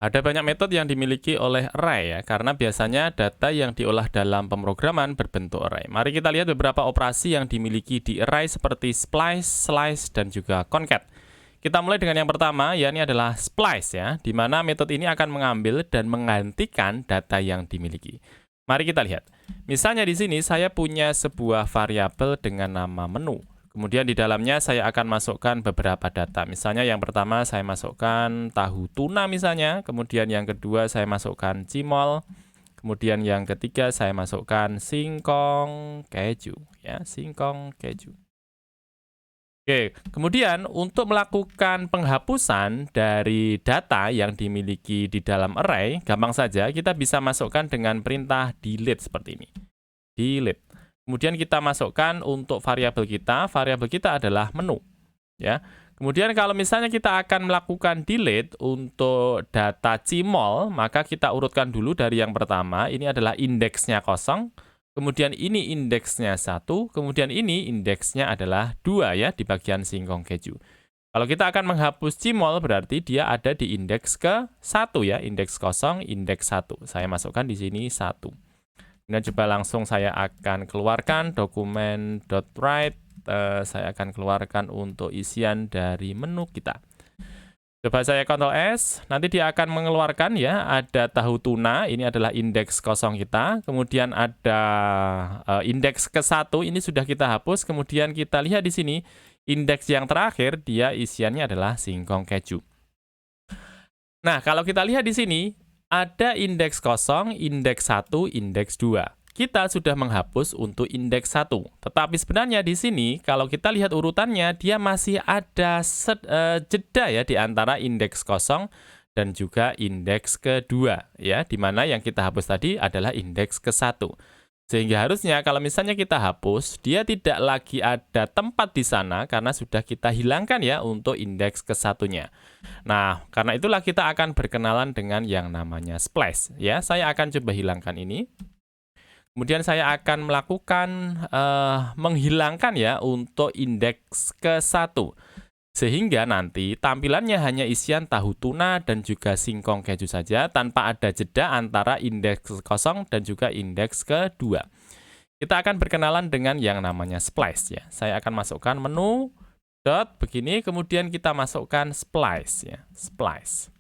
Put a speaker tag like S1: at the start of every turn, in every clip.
S1: Ada banyak metode yang dimiliki oleh array ya, karena biasanya data yang diolah dalam pemrograman berbentuk array. Mari kita lihat beberapa operasi yang dimiliki di array seperti splice, slice, dan juga concat. Kita mulai dengan yang pertama, yakni adalah splice ya, di mana metode ini akan mengambil dan menggantikan data yang dimiliki. Mari kita lihat. Misalnya di sini saya punya sebuah variabel dengan nama menu. Kemudian di dalamnya saya akan masukkan beberapa data. Misalnya yang pertama saya masukkan tahu tuna misalnya, kemudian yang kedua saya masukkan cimol, kemudian yang ketiga saya masukkan singkong keju ya, singkong keju. Oke, kemudian untuk melakukan penghapusan dari data yang dimiliki di dalam array, gampang saja kita bisa masukkan dengan perintah delete seperti ini. Delete. Kemudian kita masukkan untuk variabel kita adalah menu, ya. Kemudian kalau misalnya kita akan melakukan delete untuk data cimol, maka kita urutkan dulu dari yang pertama, ini adalah indeksnya 0, kemudian ini indeksnya 1, kemudian ini indeksnya adalah 2 ya di bagian singkong keju. Kalau kita akan menghapus cimol berarti dia ada di indeks ke 1 ya, indeks 0, indeks 1. Saya masukkan di sini 1. Nah, coba langsung saya akan keluarkan dokumen.write. Saya akan keluarkan untuk isian dari menu kita. Coba saya Ctrl S, nanti dia akan mengeluarkan ya, ada tahu tuna, ini adalah indeks 0 kita. Kemudian ada indeks ke-1, ini sudah kita hapus. Kemudian kita lihat di sini, indeks yang terakhir, dia isiannya adalah singkong keju. Nah, kalau kita lihat di sini, ada indeks 0, indeks 1, indeks 2. Kita sudah menghapus untuk indeks 1. Tetapi sebenarnya di sini, kalau kita lihat urutannya, dia masih ada jeda ya di antara indeks 0 dan juga indeks kedua. Ya, di mana yang kita hapus tadi adalah indeks ke-1. Sehingga harusnya kalau misalnya kita hapus, dia tidak lagi ada tempat di sana karena sudah kita hilangkan ya untuk indeks ke-1-nya. Nah, karena itulah kita akan berkenalan dengan yang namanya splice. Ya, saya akan coba hilangkan ini. Kemudian saya akan melakukan menghilangkan ya untuk indeks ke-1. Sehingga nanti tampilannya hanya isian tahu tuna dan juga singkong keju saja tanpa ada jeda antara indeks 0 dan juga indeks kedua. Kita akan berkenalan dengan yang namanya splice ya. Saya akan masukkan menu dot begini, kemudian kita masukkan splice ya, splice.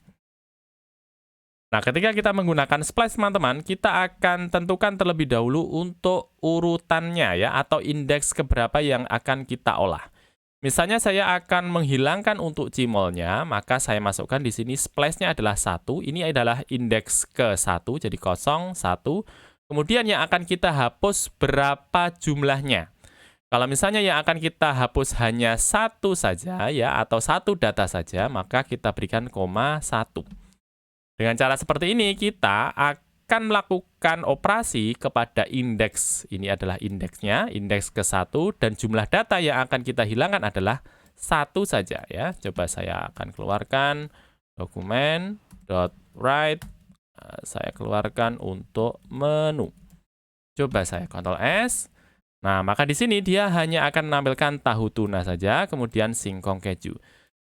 S1: Nah, ketika kita menggunakan splice teman-teman, kita akan tentukan terlebih dahulu untuk urutannya ya, atau indeks keberapa yang akan kita olah. Misalnya saya akan menghilangkan untuk cimolnya, maka saya masukkan di sini splice-nya adalah 1. Ini adalah indeks ke-1, jadi 0, 1. Kemudian yang akan kita hapus berapa jumlahnya. Kalau misalnya yang akan kita hapus hanya 1 saja ya, atau 1 data saja, maka kita berikan koma 1. Dengan cara seperti ini, kita akan melakukan operasi kepada indeks. Ini adalah indeksnya, indeks ke-1, dan jumlah data yang akan kita hilangkan adalah 1 saja ya. Coba saya akan keluarkan dokumen.write. Saya keluarkan untuk menu. Coba saya Ctrl S. Nah, maka di sini dia hanya akan menampilkan tahu tuna saja, kemudian singkong keju.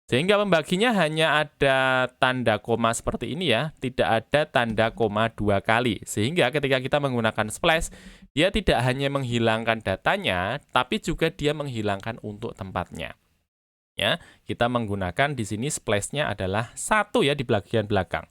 S1: Sehingga pembaginya hanya ada tanda koma seperti ini ya, tidak ada tanda koma 2 kali. Sehingga ketika kita menggunakan splice, dia tidak hanya menghilangkan datanya, tapi juga dia menghilangkan untuk tempatnya. Ya, kita menggunakan di sini splice-nya adalah 1 ya di bagian belakang.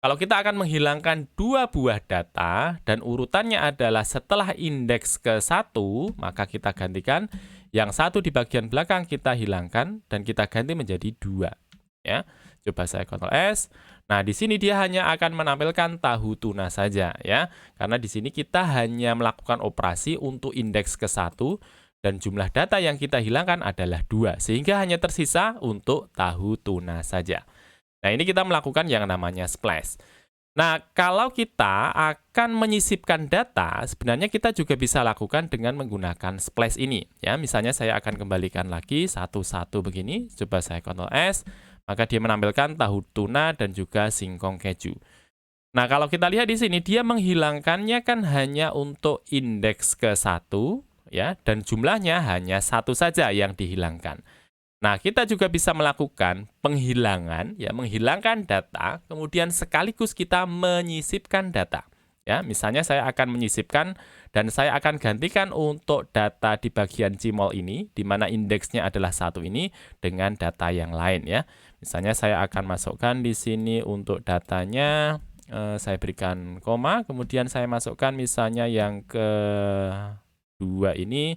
S1: Kalau kita akan menghilangkan 2 buah data dan urutannya adalah setelah indeks ke-1, maka kita gantikan yang 1 di bagian belakang kita hilangkan dan kita ganti menjadi 2. Ya, coba saya Ctrl S. Nah, di sini dia hanya akan menampilkan tahu tuna saja ya. Karena di sini kita hanya melakukan operasi untuk indeks ke-1 dan jumlah data yang kita hilangkan adalah 2. Sehingga hanya tersisa untuk tahu tuna saja. Nah, ini kita melakukan yang namanya splice. Nah, kalau kita akan menyisipkan data, sebenarnya kita juga bisa lakukan dengan menggunakan splice ini. Ya, misalnya saya akan kembalikan lagi satu-satu begini. Coba saya Ctrl S, maka dia menampilkan tahu tuna dan juga singkong keju. Nah, kalau kita lihat di sini, dia menghilangkannya kan hanya untuk indeks ke-1, ya, dan jumlahnya hanya 1 saja yang dihilangkan. Nah, kita juga bisa melakukan penghilangan, ya, menghilangkan data, kemudian sekaligus kita menyisipkan data. Ya, misalnya saya akan menyisipkan dan saya akan gantikan untuk data di bagian Cmol ini, di mana indeksnya adalah 1 ini, dengan data yang lain ya. Misalnya saya akan masukkan di sini untuk datanya, saya berikan koma, kemudian saya masukkan misalnya yang kedua ini,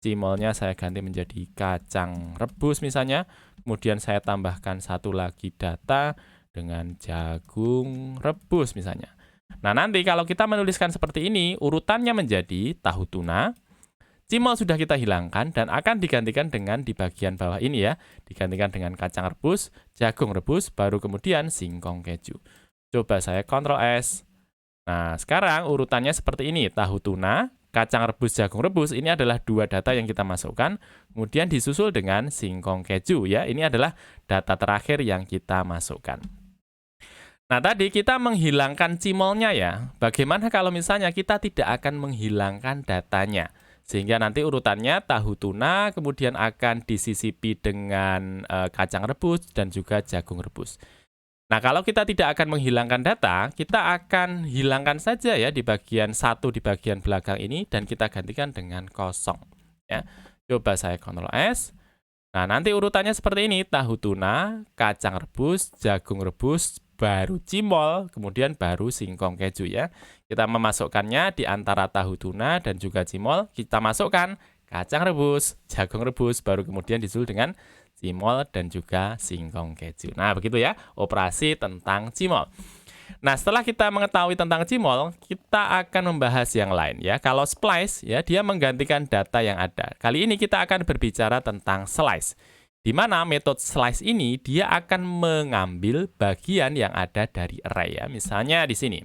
S1: Cmolnya saya ganti menjadi kacang rebus misalnya. Kemudian saya tambahkan satu lagi data dengan jagung rebus misalnya. Nah, nanti kalau kita menuliskan seperti ini, urutannya menjadi tahu tuna, Cmol sudah kita hilangkan dan akan digantikan dengan di bagian bawah ini ya. Digantikan dengan kacang rebus, jagung rebus, baru kemudian singkong keju. Coba saya Ctrl S. Nah, sekarang urutannya seperti ini. Tahu tuna, kacang rebus, jagung rebus, ini adalah 2 data yang kita masukkan. Kemudian disusul dengan singkong keju ya. Ini adalah data terakhir yang kita masukkan. Nah, tadi kita menghilangkan Cmolnya ya. Bagaimana kalau misalnya kita tidak akan menghilangkan datanya? Sehingga nanti urutannya tahu tuna, kemudian akan disisipi dengan kacang rebus dan juga jagung rebus. Nah, kalau kita tidak akan menghilangkan data, kita akan hilangkan saja ya di bagian 1 di bagian belakang ini dan kita gantikan dengan kosong. Ya. Coba saya Ctrl S. Nah, nanti urutannya seperti ini. Tahu tuna, kacang rebus, jagung rebus, baru Cmol, kemudian baru singkong keju ya. Kita memasukkannya di antara tahu tuna dan juga Cmol, kita masukkan kacang rebus, jagung rebus, baru kemudian disusul dengan Cmol dan juga singkong keju. Nah, begitu ya operasi tentang Cmol. Nah, setelah kita mengetahui tentang Cmol, kita akan membahas yang lain ya. Kalau splice ya, dia menggantikan data yang ada. Kali ini kita akan berbicara tentang slice. Di mana metode slice ini dia akan mengambil bagian yang ada dari array ya. Misalnya di sini.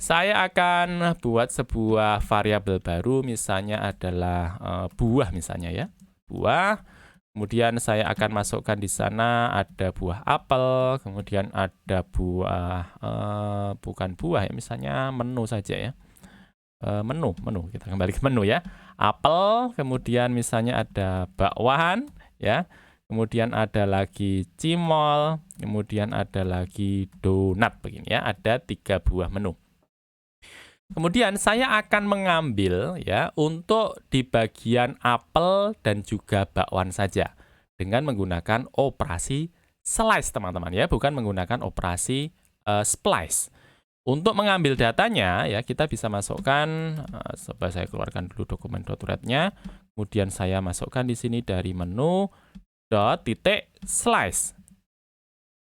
S1: Saya akan buat sebuah variabel baru, misalnya adalah buah misalnya ya. Buah. Kemudian saya akan masukkan di sana ada buah apel, kemudian ada buah, bukan buah ya, misalnya menu saja ya. Menu, kita kembali ke menu ya. Apel, kemudian misalnya ada bakwan ya. Kemudian ada lagi Cmol, kemudian ada lagi donat begini ya. Ada 3 buah menu. Kemudian saya akan mengambil ya untuk di bagian apel dan juga bakwan saja dengan menggunakan operasi slice teman-teman ya, bukan menggunakan operasi splice. Untuk mengambil datanya ya kita bisa masukkan, coba saya keluarkan dulu dokumen .ret-nya, kemudian saya masukkan di sini dari menu .slice.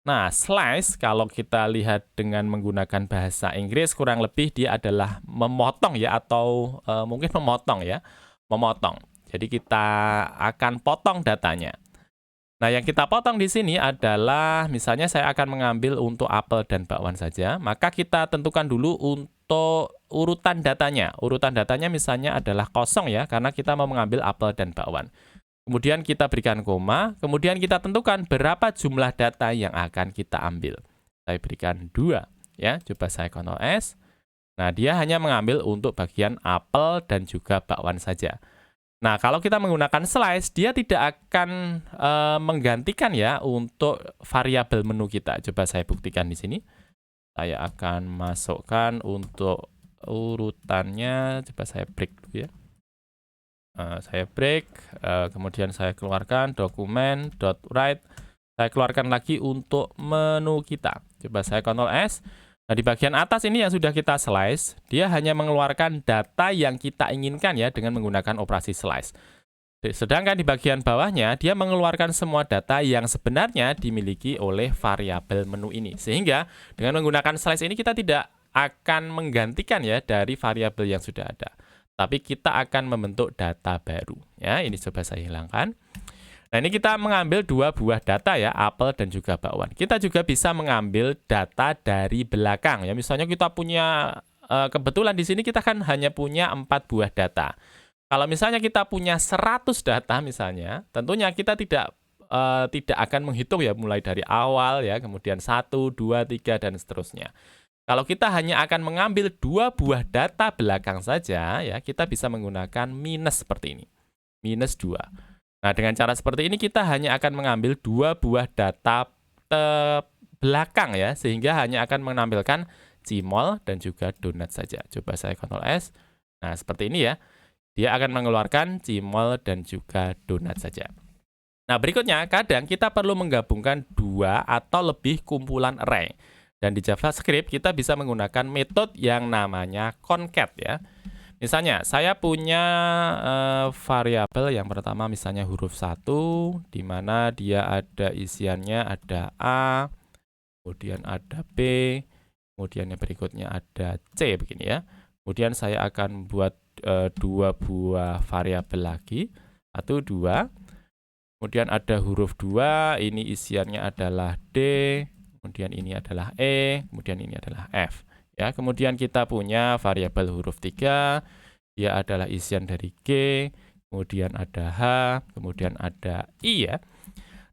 S1: Nah, slice kalau kita lihat dengan menggunakan bahasa Inggris kurang lebih dia adalah memotong ya atau mungkin memotong ya, memotong. Jadi kita akan potong datanya. Nah, yang kita potong di sini adalah misalnya saya akan mengambil untuk apel dan bakwan saja, maka kita tentukan dulu untuk urutan datanya. Urutan datanya misalnya adalah kosong ya, karena kita mau mengambil apel dan bakwan. Kemudian kita berikan koma, kemudian kita tentukan berapa jumlah data yang akan kita ambil. Saya berikan 2, ya. Coba saya Ctrl S. Nah, dia hanya mengambil untuk bagian apel dan juga bakwan saja. Nah, kalau kita menggunakan slice, dia tidak akan menggantikan ya untuk variabel menu kita. Coba saya buktikan di sini. Saya akan masukkan untuk urutannya, coba saya break dulu ya. Saya break, kemudian saya keluarkan dokumen .write, saya keluarkan lagi untuk menu kita. Coba saya Ctrl S. Nah, di bagian atas ini yang sudah kita slice, dia hanya mengeluarkan data yang kita inginkan ya dengan menggunakan operasi slice. Sedangkan di bagian bawahnya, dia mengeluarkan semua data yang sebenarnya dimiliki oleh variabel menu ini. Sehingga dengan menggunakan slice ini kita tidak akan menggantikan ya dari variabel yang sudah ada. Tapi kita akan membentuk data baru. Ya, ini coba saya hilangkan. Nah, ini kita mengambil 2 buah data ya, apel dan juga bakwan. Kita juga bisa mengambil data dari belakang ya. Misalnya kita punya kebetulan di sini kita kan hanya punya 4 buah data. Kalau misalnya kita punya 100 data misalnya, tentunya kita tidak akan menghitung ya mulai dari awal ya, kemudian 1, 2, 3 dan seterusnya. Kalau kita hanya akan mengambil 2 buah data belakang saja, ya kita bisa menggunakan minus seperti ini. Minus 2. Nah, dengan cara seperti ini kita hanya akan mengambil 2 buah data belakang ya, sehingga hanya akan menampilkan cimol dan juga donat saja. Coba saya Ctrl S. Nah, seperti ini ya. Dia akan mengeluarkan cimol dan juga donat saja. Nah, berikutnya kadang kita perlu menggabungkan 2 atau lebih kumpulan array. Dan di JavaScript kita bisa menggunakan metode yang namanya concat ya. Misalnya, saya punya variabel yang pertama misalnya huruf 1, di mana dia ada isiannya ada A, kemudian ada B, kemudian yang berikutnya ada C, begini ya. Kemudian saya akan buat 2 buah variabel lagi, 1, 2. Kemudian ada huruf 2, ini isiannya adalah D, kemudian ini adalah E, kemudian ini adalah F. Ya, kemudian kita punya variabel huruf 3, dia adalah isian dari G, kemudian ada H, kemudian ada I ya.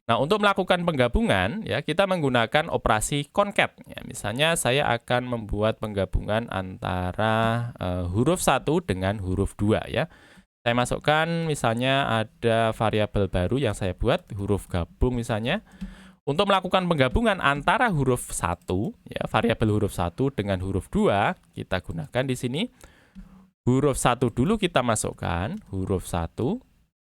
S1: Nah, untuk melakukan penggabungan ya kita menggunakan operasi concat. Ya, misalnya saya akan membuat penggabungan antara huruf 1 dengan huruf 2 ya. Saya masukkan misalnya ada variabel baru yang saya buat, huruf gabung misalnya. Untuk melakukan penggabungan antara huruf 1, ya, variabel huruf 1 dengan huruf 2, kita gunakan di sini. Huruf 1 dulu kita masukkan, huruf 1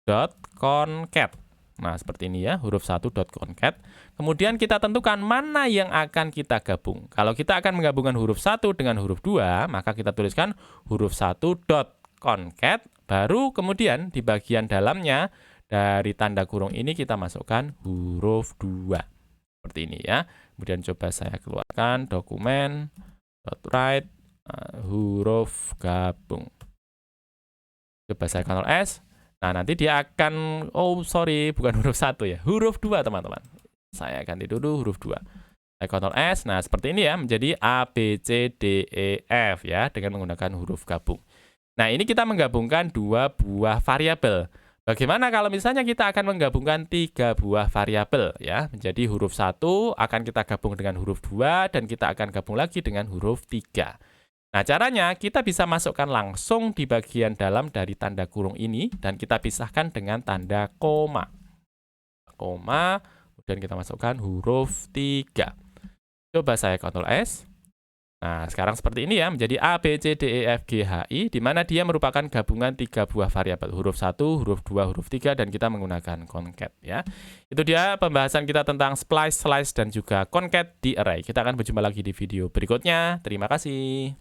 S1: dot concat. Nah, seperti ini ya, huruf 1 dot concat. Kemudian kita tentukan mana yang akan kita gabung. Kalau kita akan menggabungkan huruf 1 dengan huruf 2, maka kita tuliskan huruf 1 dot concat, baru kemudian di bagian dalamnya dari tanda kurung ini kita masukkan huruf 2. Seperti ini ya. Kemudian coba saya keluarkan dokumen .write huruf gabung. Coba saya Ctrl S. Nah, nanti dia akan, bukan huruf 1 ya, huruf 2 teman-teman. Saya ganti dulu huruf 2. Saya Ctrl S. Nah, seperti ini ya, menjadi A, B, C, D, E, F ya, dengan menggunakan huruf gabung. Nah, ini kita menggabungkan 2 buah variabel. Bagaimana kalau misalnya kita akan menggabungkan 3 buah variabel ya, menjadi huruf 1 akan kita gabung dengan huruf 2 dan kita akan gabung lagi dengan huruf 3. Nah, caranya kita bisa masukkan langsung di bagian dalam dari tanda kurung ini dan kita pisahkan dengan tanda koma. Koma, kemudian kita masukkan huruf 3. Coba saya Ctrl S. Nah, sekarang seperti ini ya, menjadi A, B, C, D, E, F, G, H, I, di mana dia merupakan gabungan 3 buah variabel, huruf 1, huruf 2, huruf 3, dan kita menggunakan concat ya. Itu dia pembahasan kita tentang splice, slice, dan juga concat di array. Kita akan berjumpa lagi di video berikutnya. Terima kasih.